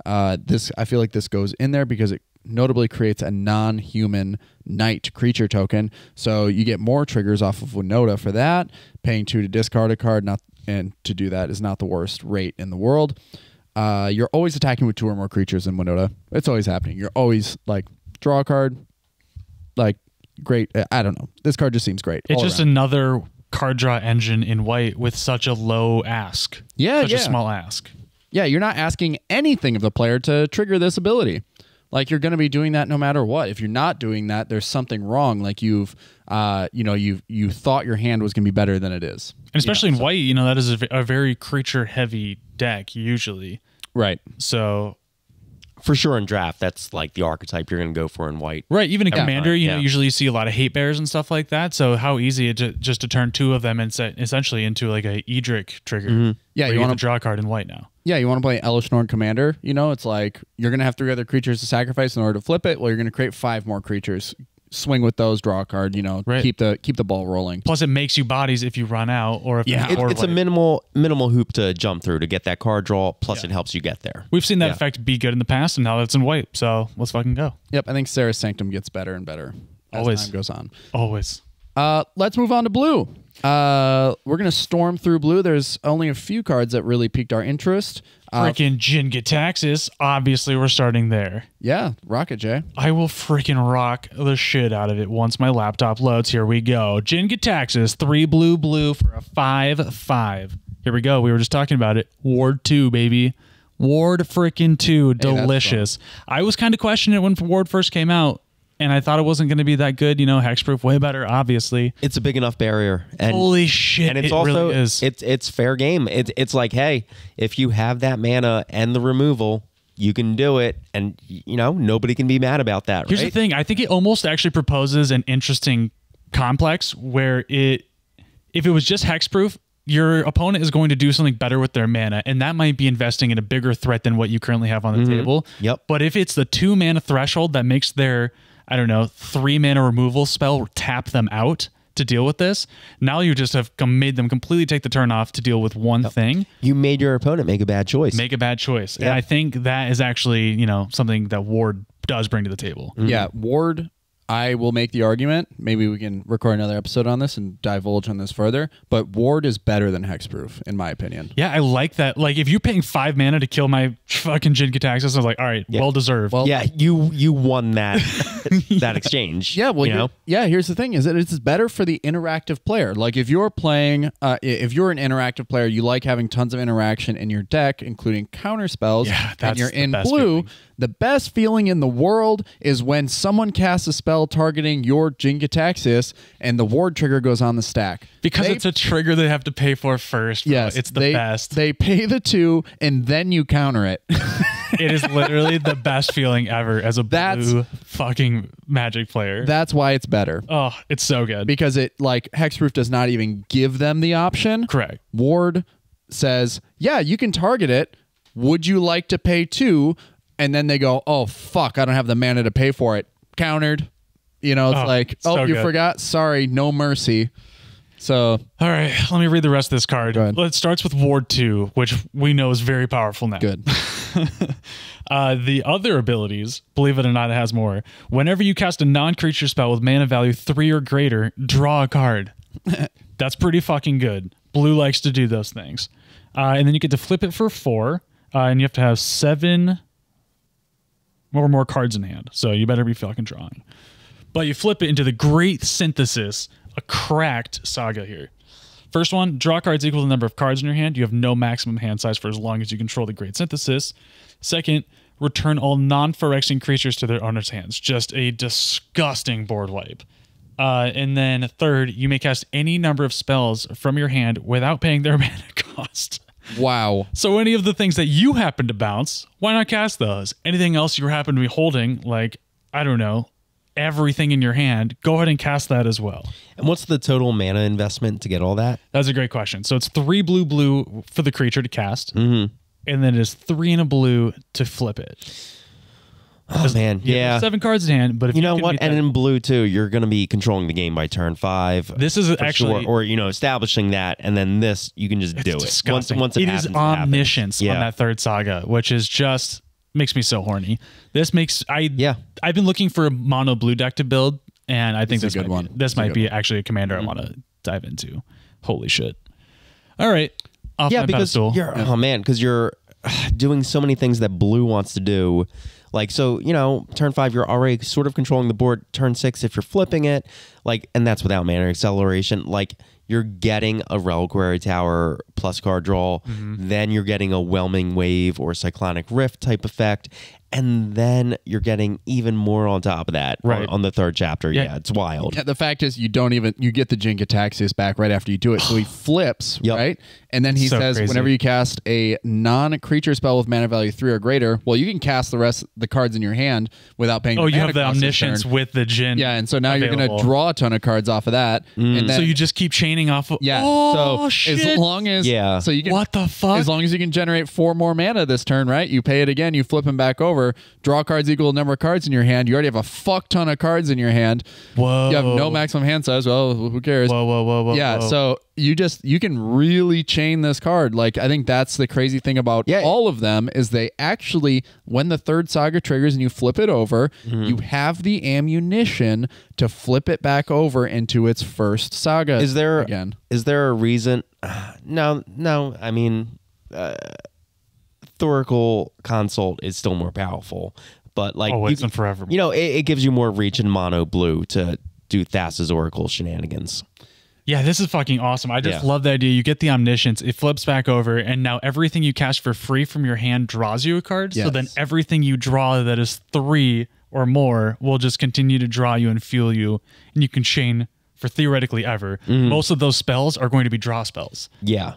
I feel like this goes in there because it notably creates a non-human knight creature token. So you get more triggers off of Winota for that. Paying 2 to discard a card, and to do that is not the worst rate in the world. You're always attacking with 2 or more creatures in Winota. It's always happening. You're always draw a card. Great. I don't know. This card just seems great. It's just another card draw engine in white with such a low ask. Yeah, such a small ask. Yeah, you're not asking anything of the player to trigger this ability. You're going to be doing that no matter what. If you're not doing that, there's something wrong. You thought your hand was going to be better than it is. And especially in white, that is a very creature-heavy deck usually. Right. So, for sure in draft, that's the archetype you're going to go for in white. Right. Even in Commander, yeah. Usually you see a lot of hate bears and stuff like that. So how easy it just to turn 2 of them and set essentially into a Edric trigger. Mm-hmm. Yeah, you want to draw a card in white now. Yeah, you want to play Elesh Norn Commander. It's you're going to have 3 other creatures to sacrifice in order to flip it. Well, you're going to create 5 more creatures. Swing with those, draw a card. Right. Keep the ball rolling. Plus, it makes you bodies if you run out, or if it's a minimal hoop to jump through to get that card draw. Plus, it helps you get there. We've seen that effect be good in the past, and now it's in white. So let's fucking go. Yep, I think Sarah's Sanctum gets better and better as time goes on. Always. Let's move on to blue. We're going to storm through blue. There's only a few cards that really piqued our interest. Freaking Jin-Gitaxias. Obviously, we're starting there. Yeah, rock it, Jay. I will freaking rock the shit out of it once my laptop loads. Here we go. Jin-Gitaxias, 3 blue for a 5/5. Here we go. We were just talking about it. Ward 2, baby. Ward freaking 2. Delicious. I was kind of questioning it when Ward first came out, and I thought it wasn't going to be that good. You know, hexproof, way better, obviously. It's a big enough barrier. And holy shit, and it's it also, really is. It's fair game. It's like, hey, if you have that mana and the removal, you can do it. And, you know, nobody can be mad about that, Here's right? the thing. I think it almost actually proposes an interesting complex where if it was just hexproof, your opponent is going to do something better with their mana, and that might be investing in a bigger threat than what you currently have on the table. Yep. But if it's the 2 mana threshold that makes their, I don't know, 3 mana removal spell tap them out to deal with this, now you just have made them completely take the turn off to deal with one thing. You made your opponent make a bad choice. Make a bad choice. And I think that is actually, you know, something that Ward does bring to the table. Yeah, Ward, I will make the argument. Maybe we can record another episode on this and divulge on this further. But Ward is better than hexproof, in my opinion. Yeah, I like that. Like, if you're paying 5 mana to kill my fucking Jin-Gitaxias, I was like, all right, well deserved. Well, yeah, you won that that exchange. Yeah, well, you know? here's the thing: is that it's better for the interactive player. Like, if you're playing, if you're an interactive player, you like having tons of interaction in your deck, including counter spells. Yeah, and you're that's the in best blue. feeling. The best feeling in the world is when someone casts a spell targeting your Jin-Gitaxias and the ward trigger goes on the stack. Because it's a trigger they have to pay for first. Bro. Yes, it's the best. They pay the 2 and then you counter it. It is literally the best feeling ever as a blue fucking Magic player. That's why it's better. Oh, it's so good. Because it, like, hexproof does not even give them the option. Correct. Ward says, yeah, you can target it. Would you like to pay 2? And then they go, oh, fuck, I don't have the mana to pay for it. Countered. You know, it's like, so you good. forgot? Sorry, no mercy. So, all right, let me read the rest of this card. Go ahead. It starts with Ward 2, which we know is very powerful now. good. The other abilities, believe it or not, it has more. Whenever you cast a non-creature spell with mana value 3 or greater, draw a card. That's pretty fucking good. Blue likes to do those things. And then you get to flip it for 4, and you have to have 7 or more cards in hand. So you better be fucking drawing. But you flip it into the Great Synthesis, a cracked saga here. First one, draw cards equal to the number of cards in your hand. You have no maximum hand size for as long as you control the Great Synthesis. Second, return all non-Phyrexian creatures to their owner's hands. Just a disgusting board wipe. And then third, you may cast any number of spells from your hand without paying their mana cost. Wow. So any of the things that you happen to bounce, why not cast those? Anything else you happen to be holding, like, I don't know, everything in your hand, go ahead and cast that as well. And what's the total mana investment to get all that? That's a great question. So it's 3 blue for the creature to cast, and then it is 3 and a blue to flip it. Oh, man. Yeah. 7 cards in hand, but if you know can what? beat And that- in blue, too, you're going to be controlling the game by turn 5. This is for actually... sure. Or, you know, establishing that, and then this, you can just do it. Disgusting. Once it It happens, is it happens. omniscience on that third saga, which is just makes me so horny. This makes I've been looking for a mono blue deck to build, and I think this might be, this might be actually a commander I want to dive into. Holy shit! All right, off my because pedestal. oh man, because you're doing so many things that blue wants to do. Like, so, you know, turn 5, you're already sort of controlling the board. Turn 6, if you're flipping it, like, and that's without mana acceleration, like, you're getting a Reliquary Tower plus card draw, then you're getting a Whelming Wave or Cyclonic Rift type effect, and then you're getting even more on top of that on the third chapter. Yeah, it's wild. Yeah, the fact is, you get the Jin-Gitaxias back right after you do it. So he flips, right? And then he says, crazy. whenever you cast a non-creature spell with mana value 3 or greater, well, you can cast the rest of the cards in your hand without paying. Oh, you mana have the cost this omniscience turn. with the Jin. Yeah, and so now you're going to draw a ton of cards off of that. And then, So you just keep chaining off of... yeah. Oh, so shit. as long as Yeah. so you can, What the fuck? As long as you can generate 4 more mana this turn, right? You pay it again, you flip him back over. over, draw cards equal to number of cards in your hand. You already have a fuck ton of cards in your hand. Whoa. You have no maximum hand size. Well, who cares? Whoa. Yeah, so you can really chain this card. Like, I think that's the crazy thing about all of them is they actually, when the third saga triggers and you flip it over, you have the ammunition to flip it back over into its first saga. Is there a reason? No. I mean, Thoracle Consult is still more powerful, but like always and forever. You know, it gives you more reach in mono blue to do Thassa's Oracle shenanigans. Yeah, this is fucking awesome. I just love the idea. You get the Omniscience, it flips back over, and now everything you cast for free from your hand draws you a card. Yes. So then everything you draw that is 3 or more will just continue to draw you and fuel you, and you can chain for theoretically ever. Most of those spells are going to be draw spells. Yeah.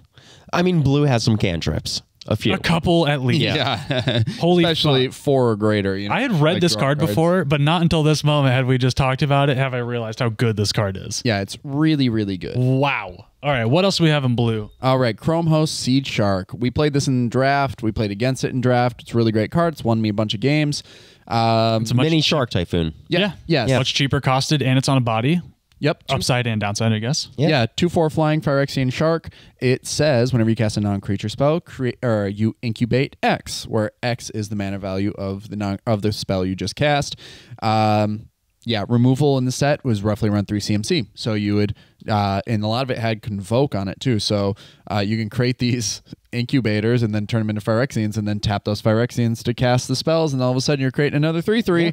I mean, blue has some cantrips. A few. A couple at least. Yeah. Holy Especially fuck. 4 or greater. You know, I had read like this draw card cards. before, but not until this moment had we just talked about it have I realized how good this card is. Yeah, it's really, really good. Wow. All right, what else do we have in blue? All right, Chrome Host Seed Shark. We played this in draft. We played against it in draft. It's a really great card. It's won me a bunch of games. It's a much, Mini Shark Typhoon. Yeah. Yes. Much cheaper costed, and it's on a body. Yep. Upside and downside, I guess. Yeah. 2/4 flying Phyrexian Shark. It says whenever you cast a non-creature spell, you incubate X, where X is the mana value of the spell you just cast. Removal in the set was roughly around 3 CMC. So you would, and a lot of it had Convoke on it too. So you can create these incubators and then turn them into Phyrexians and then tap those Phyrexians to cast the spells. And all of a sudden you're creating another 3/3. Yeah.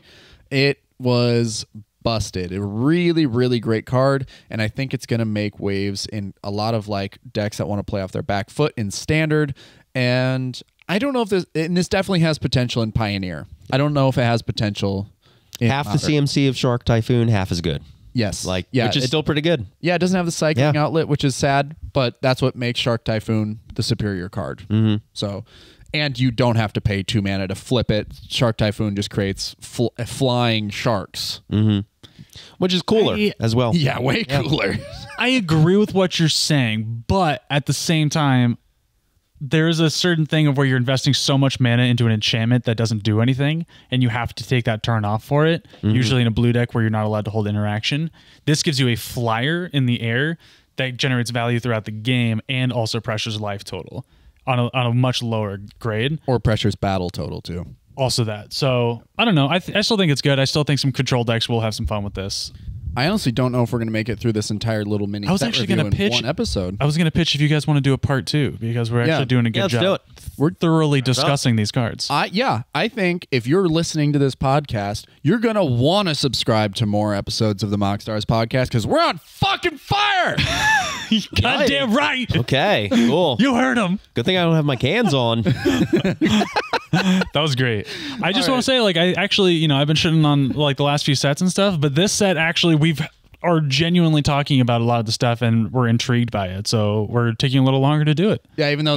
It was busted. A really, really great card. And I think it's going to make waves in a lot of like decks that want to play off their back foot in Standard. And I don't know if this definitely has potential in Pioneer. I don't know if it has potential in Half Modern. the CMC of Shark Typhoon, half is good. Yes. Which is still pretty good. Yeah, it doesn't have the cycling outlet, which is sad, but that's what makes Shark Typhoon the superior card. So, and you don't have to pay 2 mana to flip it. Shark Typhoon just creates flying sharks. Which is cooler as well. Yeah, way cooler. I agree with what you're saying, but at the same time, there's a certain thing of where you're investing so much mana into an enchantment that doesn't do anything, and you have to take that turn off for it, usually in a blue deck where you're not allowed to hold interaction. This gives you a flyer in the air that generates value throughout the game and also pressures life total on a much lower grade. Or pressures battle total, too. Also that. So, I don't know. I still think it's good. I still think some control decks will have some fun with this. I honestly don't know if we're going to make it through this entire little mini I was set actually review going to in pitch one episode. I was going to pitch if you guys want to do a part 2 because we're actually doing a good let's job. do it. We're thoroughly discussing these cards. I think if you're listening to this podcast, you're going to want to subscribe to more episodes of the MoxStars podcast because we're on fucking fire. Goddamn right. Okay, cool. You heard him. Good thing I don't have my cans on. That was great. I just want to say, like, I actually, I've been shitting on like the last few sets and stuff, but this set actually are genuinely talking about a lot of the stuff and we're intrigued by it. So we're taking a little longer to do it. Yeah, even though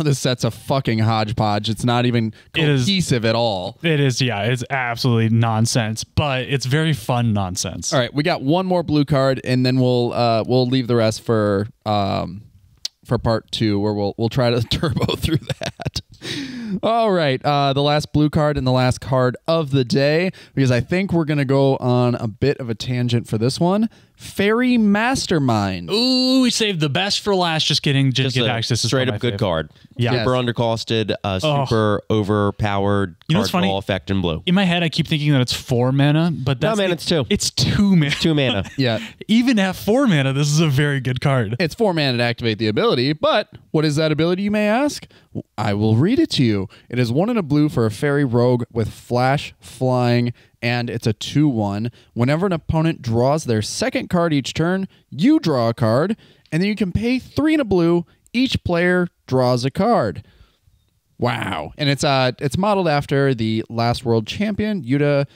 this set's a fucking hodgepodge, it's not even cohesive at all. It is, it's absolutely nonsense, but it's very fun nonsense. All right, we got one more blue card, and then we'll leave the rest for part 2, where we'll try to turbo through that. All right, the last blue card and the last card of the day, because I think we're going to go on a bit of a tangent for this one. Fairy Mastermind. Ooh, we saved the best for last. Just kidding. Just get access to straight up good card. Yeah. Super undercosted, super overpowered card what's funny? draw effect in blue. In my head, I keep thinking that it's 4 mana, but that's it's 2. It's 2 mana. 2 mana. Yeah. Even at 4 mana, this is a very good card. It's 4 mana to activate the ability, but what is that ability, you may ask? I will read it to you. It is 1 and a blue for a fairy rogue with flash, flying, and it's a 2/1. Whenever an opponent draws their second card each turn, you draw a card, and then you can pay 3 and a blue. Each player draws a card. Wow. And it's modeled after the last world champion, Yuta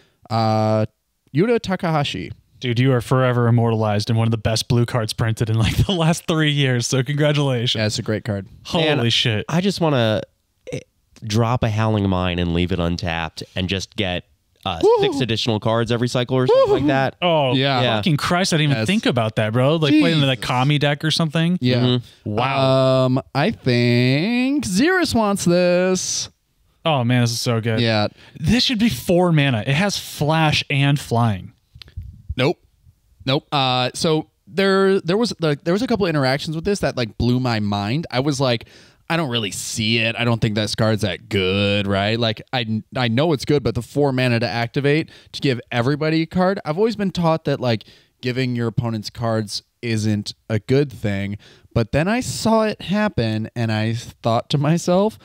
Takahashi. Dude, you are forever immortalized in one of the best blue cards printed in like the last 3 years. So congratulations. Yeah, it's a great card. Holy shit. I just want to drop a Howling Mine and leave it untapped and just get 6 additional cards every cycle or something like that. Oh, yeah. Fucking Christ. I didn't even think about that, bro. Like playing the Kami deck or something. Yeah. Wow. I think Xerus wants this. Oh man, this is so good. Yeah. This should be 4 mana. It has flash and flying. Nope. So there was a couple interactions with this that like blew my mind. I was like, I don't really see it. I don't think that card's that good, right? Like I know it's good, but the 4 mana to activate to give everybody a card. I've always been taught that like giving your opponents cards isn't a good thing. But then I saw it happen and I thought to myself,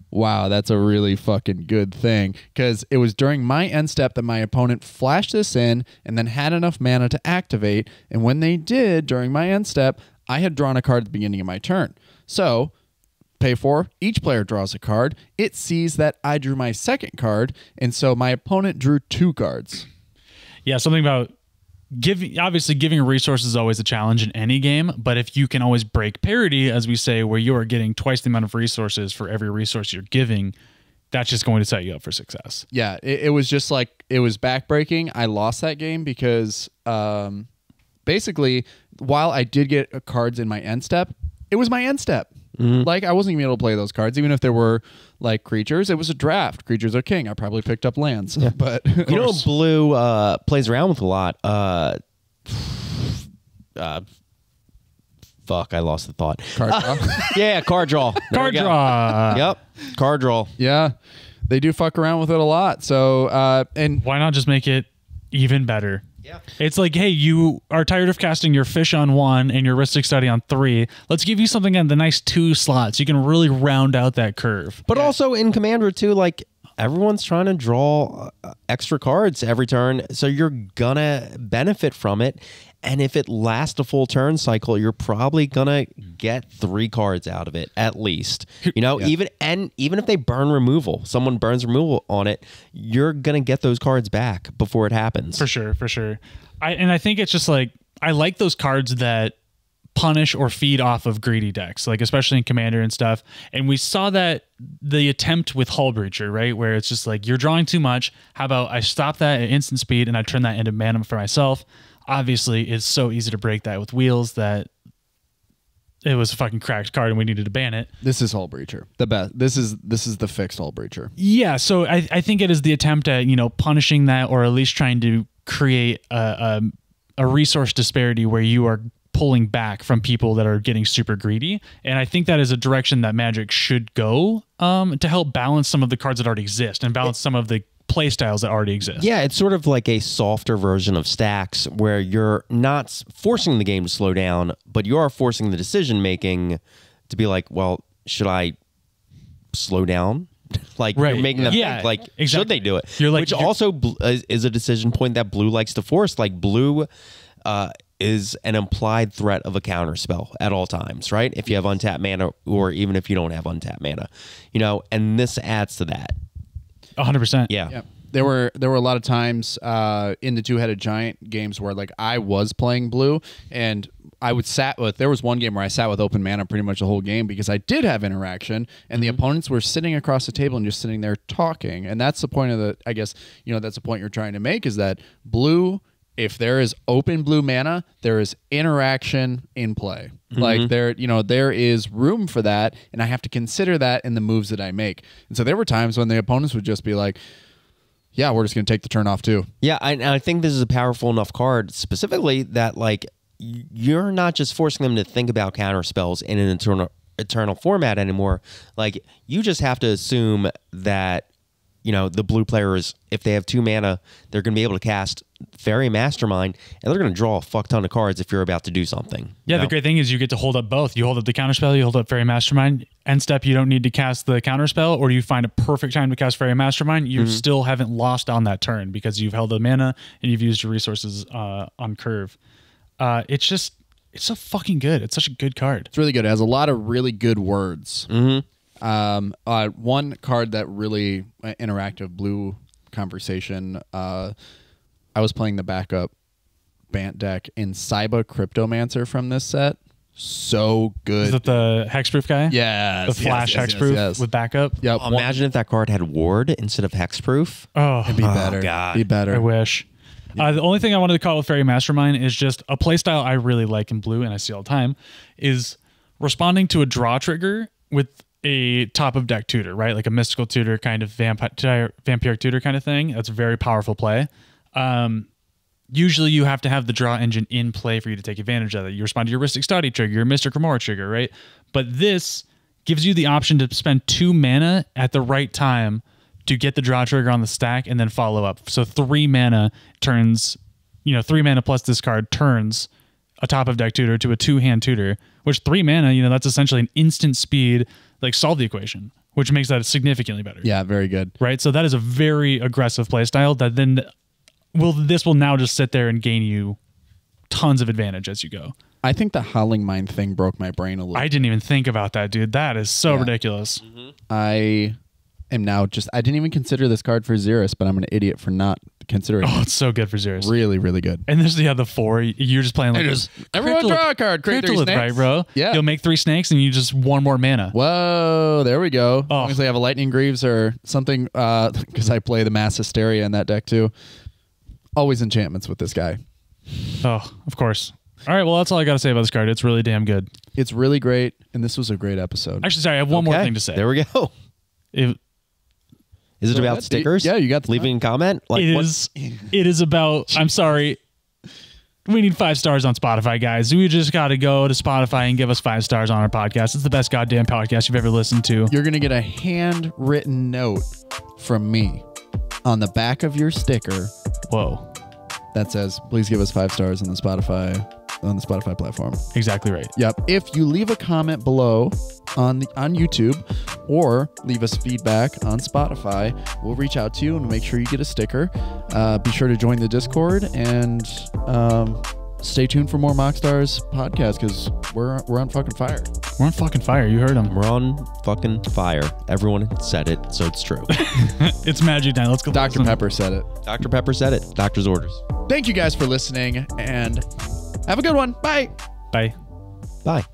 wow, that's a really fucking good thing, because it was during my end step that my opponent flashed this in and then had enough mana to activate. And when they did during my end step, I had drawn a card at the beginning of my turn. So pay 4, each player draws a card. It sees that I drew my second card, and so my opponent drew 2 cards. Yeah, something about obviously giving a resource is always a challenge in any game, but if you can always break parity, as we say, where you are getting twice the amount of resources for every resource you're giving, that's just going to set you up for success. Yeah, it was just like, it was backbreaking. I lost that game because basically, while I did get cards in my end step, it was my end step. Like, I wasn't even able to play those cards, even if there were like creatures. It was a draft. Creatures are king. I probably picked up lands, but You know, blue plays around with a lot. Fuck, I lost the thought. card draw. Yeah, card draw. There Card we go. draw. Yep, card draw. Yeah, they do fuck around with it a lot. So, and Why not just make it even better? Yeah. It's like, hey, you are tired of casting your fish on 1 and your Ristic Study on 3. Let's give you something on the nice 2 slots. You can really round out that curve. But also in Commander too, like everyone's trying to draw extra cards every turn, so you're gonna benefit from it. And if it lasts a full turn cycle, you're probably gonna get 3 cards out of it at least. You know, even if they burn removal, someone burns removal on it, you're gonna get those cards back before it happens. For sure, for sure. I think it's just like, I like those cards that punish or feed off of greedy decks, like especially in Commander and stuff. And we saw that the attempt with Hull Breacher, right? Where it's just like, you're drawing too much. How about I stop that at instant speed and I turn that into mana for myself? Obviously, it's so easy to break that with Wheels that it was a fucking cracked card and we needed to ban it. this is Hull Breacher, the best. This is the fixed Hull Breacher. Yeah, so I think it is the attempt at, you know, punishing that, or at least trying to create a resource disparity where you are pulling back from people that are getting super greedy. And I think that is a direction that Magic should go to help balance some of the cards that already exist and balance some of the play styles that already exist. Yeah, it's sort of like a softer version of stacks where you're not forcing the game to slow down, but you are forcing the decision making to be like, well, should I slow down? Like, Right. you're making them Yeah, think, like, exactly. should they do it? You're like- Which also is a decision point that blue likes to force. Like, blue is an implied threat of a counter spell at all times, right? If you have untapped mana, or even if you don't have untapped mana, you know, and this adds to that. 100%. Yeah. Yeah. There were a lot of times in the Two-Headed Giant games where like I was playing blue and I would there was one game where I sat with open mana pretty much the whole game because I did have interaction and the opponents were sitting across the table and just sitting there talking. And that's the point of I guess, you know, that's the point you're trying to make, is that blue, if there is open blue mana, there is interaction in play. Like there is room for that, and I have to consider that in the moves that I make. And so there were times when the opponents would just be like, yeah, we're just going to take the turn off too. Yeah, I think this is a powerful enough card specifically that like you're not just forcing them to think about counter spells in an eternal format anymore. Like, you just have to assume that, you know, the blue players, if they have 2 mana, they're going to be able to cast Fairy Mastermind, and they're going to draw a fuck ton of cards if you're about to do something. Yeah, you know? the great thing is you get to hold up both. You hold up the counterspell, you hold up Fairy Mastermind. End step, you don't need to cast the counterspell, or you find a perfect time to cast Fairy Mastermind. You still haven't lost on that turn because you've held the mana and you've used your resources on curve. It's so fucking good. It's such a good card. It's really good. It has a lot of really good words. One card that really interactive blue conversation. I was playing the backup Bant deck in Cyba Cryptomancer from this set. So good. Is that the hexproof guy? Yes. The flash hexproof with backup? Yep. Imagine if that card had Ward instead of Hexproof. Oh, It'd be better. God. Be better. I wish. The only thing I wanted to call with Fairy Mastermind is just a playstyle I really like in blue, and I see all the time, is responding to a draw trigger with a top of deck tutor, right? Like a mystical tutor kind of vampiric tutor kind of thing. That's a very powerful play. Usually you have to have the draw engine in play for you to take advantage of it. You respond to your Ristic Study trigger, your Mystic Remora trigger, right? But this gives you the option to spend 2 mana at the right time to get the draw trigger on the stack and then follow up. So 3 mana turns, 3 mana plus this card turns a top of deck tutor to a 2-hand tutor, which 3 mana, that's essentially an instant speed, like solve the equation, which makes that significantly better. Yeah, very good. Right? So that is a very aggressive play style that then this will now just sit there and gain you tons of advantage as you go. I think the Howling Mind thing broke my brain a little. I didn't even think about that, dude. That is so ridiculous. I am now I didn't even consider this card for Xeris, but I'm an idiot for not considering it. Oh, it's so good for Xeris. Really, really good. And there's the 4. You're just playing like everyone draw a card, create 3 snakes. Right, bro? Yeah. You'll make 3 snakes and you just 1 more mana. Whoa, there we go. As Oh. long as they have a Lightning Greaves or something, because I play the Mass Hysteria in that deck too. Always enchantments with this guy. Oh, of course. All right, well, that's all I got to say about this card. It's really damn good. It's really great, and this was a great episode. Actually, sorry, I have one more thing to say. There we go. Is it So about that's- stickers? yeah, you got the leaving a comment. Like It what- is about, I'm sorry, we need 5 stars on Spotify, guys. We just got to go to Spotify and give us 5 stars on our podcast. It's the best goddamn podcast you've ever listened to. You're going to get a handwritten note from me on the back of your sticker Whoa. that says, please give us 5 stars on the Spotify platform. Exactly right. Yep. If you leave a comment below on YouTube or leave us feedback on Spotify, we'll reach out to you and make sure you get a sticker. Be sure to join the Discord and stay tuned for more MoxStars podcast because we're on fucking fire. We're on fucking fire. You heard him. We're on fucking fire. Everyone said it, so it's true. It's magic night. Let's go. Dr. Pepper said it. Dr. Pepper said it. Doctor's orders. Thank you guys for listening and have a good one. Bye. Bye. Bye.